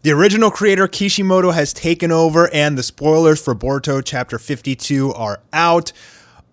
The original creator Kishimoto has taken over, and the spoilers for Boruto chapter 52 are out.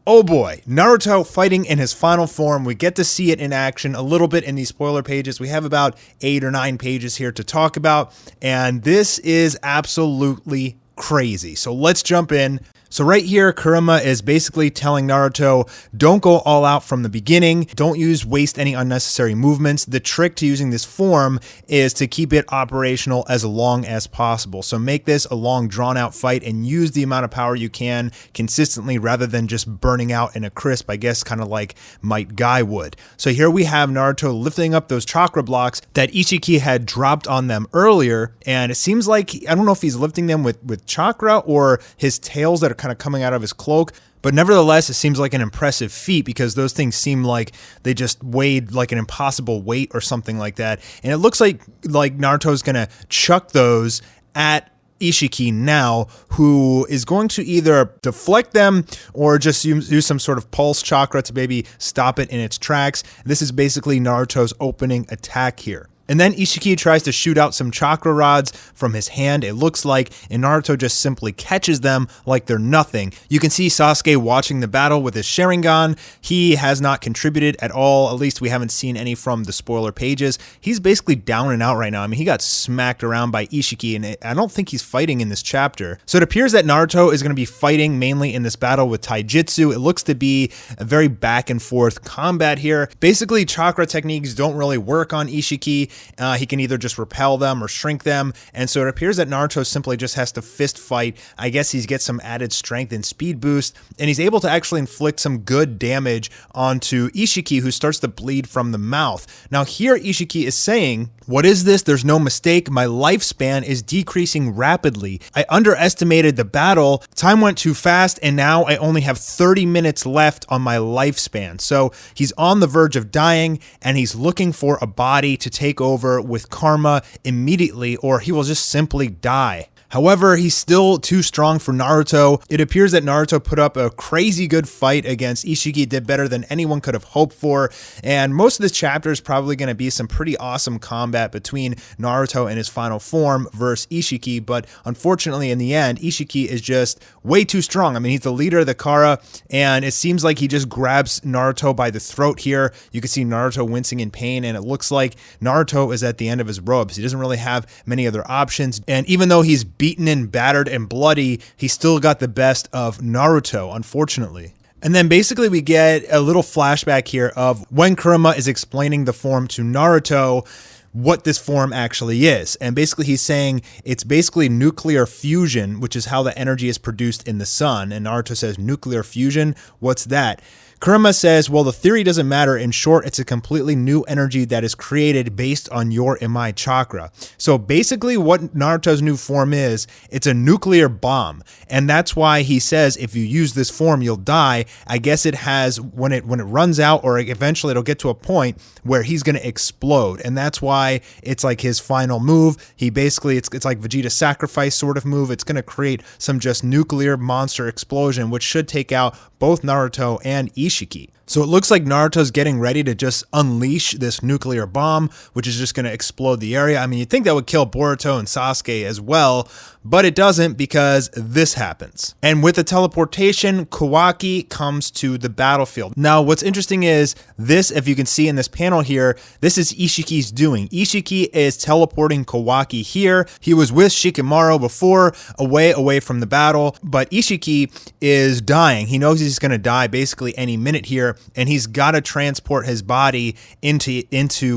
Oh boy, Naruto fighting in his final form. We get to see it in action a little bit in these spoiler pages. We have about 8 or 9 pages here to talk about, and this is absolutely crazy. So let's jump in. So right here, Kurama is basically telling Naruto, don't go all out from the beginning. Don't waste any unnecessary movements. The trick to using this form is to keep it operational as long as possible. So make this a long, drawn-out fight and use the amount of power you can consistently rather than just burning out in a crisp, I guess, kind of like Might Guy would. So here we have Naruto lifting up those chakra blocks that Isshiki had dropped on them earlier, and it seems like, I don't know if he's lifting them with chakra or his tails that are kind of coming out of his cloak, but nevertheless, it seems like an impressive feat because those things seem like they just weighed like an impossible weight or something like that. And it looks like Naruto's gonna chuck those at Isshiki now, who is going to either deflect them or just use some sort of pulse chakra to maybe stop it in its tracks. This is basically Naruto's opening attack here. And then Isshiki tries to shoot out some chakra rods from his hand, it looks like, and Naruto just simply catches them like they're nothing. You can see Sasuke watching the battle with his Sharingan. He has not contributed at all, at least we haven't seen any from the spoiler pages. He's basically down and out right now. I mean, he got smacked around by Isshiki, and I don't think he's fighting in this chapter. So it appears that Naruto is going to be fighting mainly in this battle with Taijutsu. It looks to be a very back and forth combat here. Basically, chakra techniques don't really work on Isshiki. He can either just repel them or shrink them, and so it appears that Naruto simply just has to fist fight. I guess he gets some added strength and speed boost, and he's able to actually inflict some good damage onto Isshiki, who starts to bleed from the mouth. Now here Isshiki is saying, "What is this? There's no mistake. My lifespan is decreasing rapidly. I underestimated the battle. Time went too fast, and now I only have 30 minutes left on my lifespan." So he's on the verge of dying, and he's looking for a body to take over with karma immediately, or he will just simply die. However, he's still too strong for Naruto. It appears that Naruto put up a crazy good fight against Isshiki, did better than anyone could have hoped for, and most of this chapter is probably going to be some pretty awesome combat between Naruto in his final form versus Isshiki, but unfortunately in the end, Isshiki is just way too strong. I mean, he's the leader of the Kara, and it seems like he just grabs Naruto by the throat here. You can see Naruto wincing in pain, and it looks like Naruto is at the end of his ropes. He doesn't really have many other options, and even though he's beaten and battered and bloody, he still got the best of Naruto, unfortunately. And then basically we get a little flashback here of when Kurama is explaining the form to Naruto, what this form actually is. And basically he's saying it's basically nuclear fusion, which is how the energy is produced in the sun. And Naruto says, nuclear fusion? What's that? Kurama says, well, the theory doesn't matter. In short, it's a completely new energy that is created based on your Imai chakra. So basically what Naruto's new form is, it's a nuclear bomb. And that's why he says if you use this form, you'll die. I guess it has, when it runs out, or eventually it'll get to a point where he's going to explode. And that's why it's like his final move. He basically, it's like Vegeta's sacrifice sort of move. It's going to create some just nuclear monster explosion, which should take out both Naruto and Isshiki. So it looks like Naruto's getting ready to just unleash this nuclear bomb, which is just going to explode the area. I mean, you'd think that would kill Boruto and Sasuke as well, but it doesn't because this happens. And with the teleportation, Kawaki comes to the battlefield. Now, what's interesting is this, if you can see in this panel here, this is Ishiki's doing. Isshiki is teleporting Kawaki here. He was with Shikamaru before, away from the battle, but Isshiki is dying. He knows he's going to die basically any minute here, and he's got to transport his body into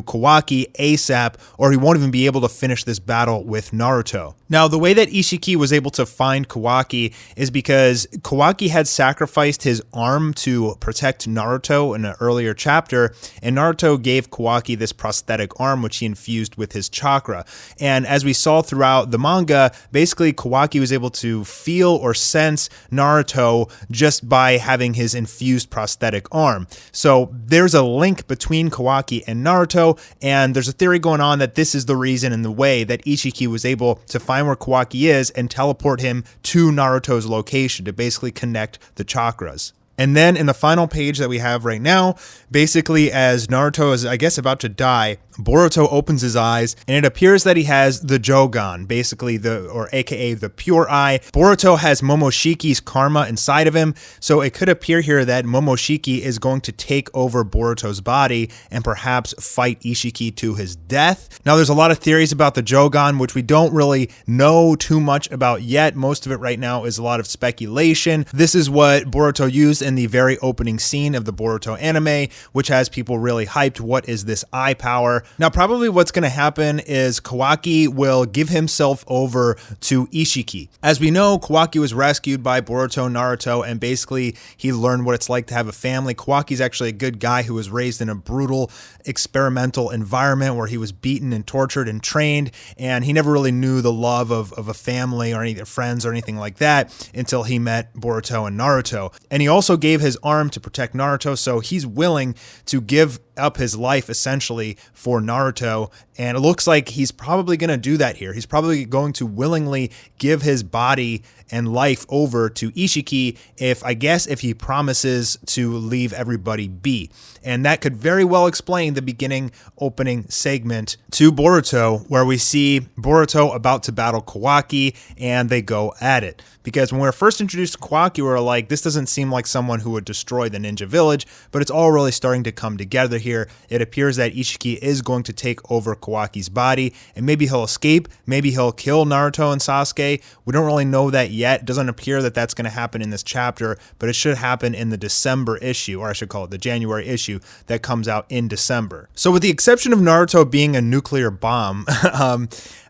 Kawaki ASAP, or he won't even be able to finish this battle with Naruto. Now, the way that Isshiki was able to find Kawaki is because Kawaki had sacrificed his arm to protect Naruto in an earlier chapter, and Naruto gave Kawaki this prosthetic arm, which he infused with his chakra. And as we saw throughout the manga, basically Kawaki was able to feel or sense Naruto just by having his infused prosthetic arm. So there's a link between Kawaki and Naruto, and there's a theory going on that this is the reason and the way that Isshiki was able to find where Kawaki is and teleport him to Naruto's location to basically connect the chakras. And then in the final page that we have right now, basically as Naruto is, I guess, about to die, Boruto opens his eyes, and it appears that he has the Jougan, basically aka the pure eye. Boruto has Momoshiki's karma inside of him, so it could appear here that Momoshiki is going to take over Boruto's body and perhaps fight Isshiki to his death. Now, there's a lot of theories about the Jougan, which we don't really know too much about yet. Most of it right now is a lot of speculation. This is what Boruto used in the very opening scene of the Boruto anime, which has people really hyped. What is this eye power? Now, probably what's going to happen is Kawaki will give himself over to Isshiki. As we know, Kawaki was rescued by Boruto and Naruto, and basically he learned what it's like to have a family. Kawaki's actually a good guy who was raised in a brutal experimental environment where he was beaten and tortured and trained, and he never really knew the love of a family or any friends or anything like that until he met Boruto and Naruto. And he also gave his arm to protect Naruto, so he's willing to give up his life essentially for Naruto, and it looks like he's probably going to do that here. He's probably going to willingly give his body and life over to Isshiki if he promises to leave everybody be. And that could very well explain the beginning opening segment to Boruto, where we see Boruto about to battle Kawaki and they go at it. Because when we were first introduced to Kawaki, we were like, this doesn't seem like someone who would destroy the ninja village, but it's all really starting to come together here. It appears that Isshiki is going to take over Kawaki's body, and maybe he'll escape, maybe he'll kill Naruto and Sasuke. We don't really know that yet. It doesn't appear that that's going to happen in this chapter, but it should happen in the December issue, or I should call it the January issue that comes out in December. So with the exception of Naruto being a nuclear bomb,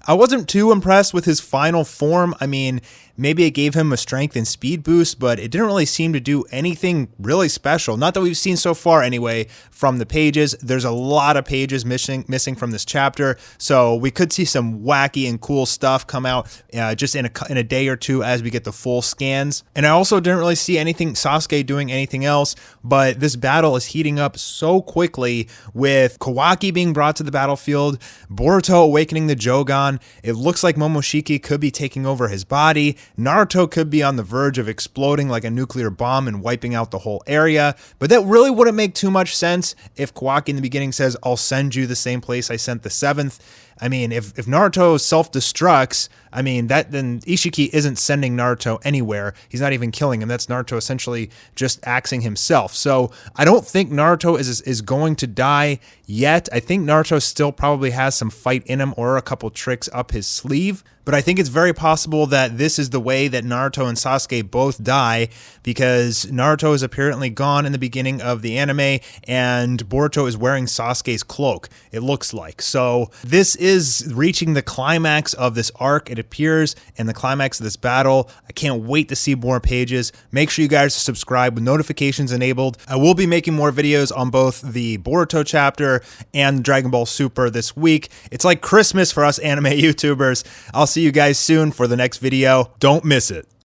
I wasn't too impressed with his final form. I mean, maybe it gave him a strength and speed boost, but it didn't really seem to do anything really special. Not that we've seen so far anyway from the pages. There's a lot of pages missing from this chapter, so we could see some wacky and cool stuff come out just in a day or two as we get the full scans. And I also didn't really see Sasuke doing anything else, but this battle is heating up so quickly with Kawaki being brought to the battlefield, Boruto awakening the Jogan. It looks like Momoshiki could be taking over his body. Naruto could be on the verge of exploding like a nuclear bomb and wiping out the whole area, but that really wouldn't make too much sense if Kawaki in the beginning says, I'll send you the same place I sent the 7th. I mean, if Naruto self-destructs, I mean, then Isshiki isn't sending Naruto anywhere. He's not even killing him. That's Naruto essentially just axing himself. So I don't think Naruto is going to die yet. I think Naruto still probably has some fight in him or a couple tricks up his sleeve. But I think it's very possible that this is the way that Naruto and Sasuke both die, because Naruto is apparently gone in the beginning of the anime and Boruto is wearing Sasuke's cloak, it looks like. So this is reaching the climax of this arc, it appears, and the climax of this battle. I can't wait to see more pages. Make sure you guys subscribe with notifications enabled. I will be making more videos on both the Boruto chapter and Dragon Ball Super this week. It's like Christmas for us anime YouTubers. I'll see you guys soon for the next video. Don't miss it.